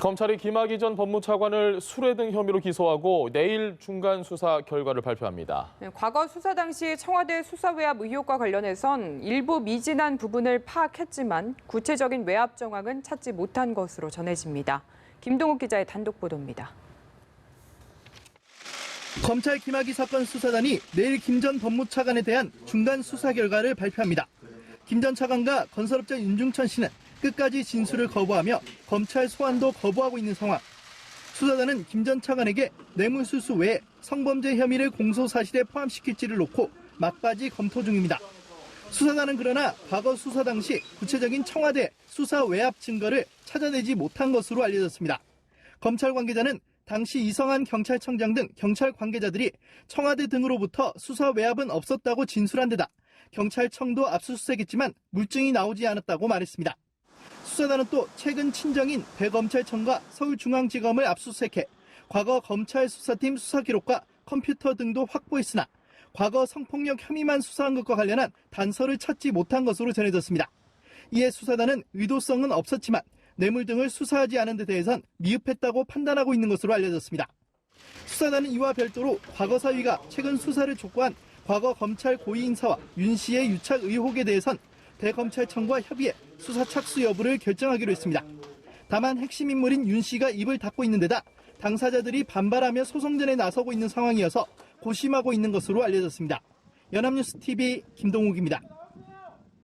검찰이 김학의 전 법무차관을 술회 등 혐의로 기소하고 내일 중간 수사 결과를 발표합니다. 과거 수사 당시 청와대 수사 외압 의혹과 관련해선 일부 미진한 부분을 파악했지만 구체적인 외압 정황은 찾지 못한 것으로 전해집니다. 김동욱 기자의 단독 보도입니다. 검찰 김학의 사건 수사단이 내일 김 전 법무차관에 대한 중간 수사 결과를 발표합니다. 김 전 차관과 건설업자 윤중천 씨는 끝까지 진술을 거부하며 검찰 소환도 거부하고 있는 상황. 수사단은 김 전 차관에게 뇌물수수 외에 성범죄 혐의를 공소사실에 포함시킬지를 놓고 막바지 검토 중입니다. 수사단은 그러나 과거 수사 당시 구체적인 청와대 수사 외압 증거를 찾아내지 못한 것으로 알려졌습니다. 검찰 관계자는 당시 이성한 경찰청장 등 경찰 관계자들이 청와대 등으로부터 수사 외압은 없었다고 진술한 데다 경찰청도 압수수색했지만 물증이 나오지 않았다고 말했습니다. 수사단은 또 최근 친정인 대검찰청과 서울중앙지검을 압수수색해 과거 검찰 수사팀 수사 기록과 컴퓨터 등도 확보했으나 과거 성폭력 혐의만 수사한 것과 관련한 단서를 찾지 못한 것으로 전해졌습니다. 이에 수사단은 의도성은 없었지만 뇌물 등을 수사하지 않은 데 대해선 미흡했다고 판단하고 있는 것으로 알려졌습니다. 수사단은 이와 별도로 과거 사위가 최근 수사를 촉구한 과거 검찰 고위 인사와 윤 씨의 유착 의혹에 대해선 대검찰청과 협의해 수사 착수 여부를 결정하기로 했습니다. 다만 핵심 인물인 윤 씨가 입을 닫고 있는 데다 당사자들이 반발하며 소송전에 나서고 있는 상황이어서 고심하고 있는 것으로 알려졌습니다. 연합뉴스 TV 김동욱입니다.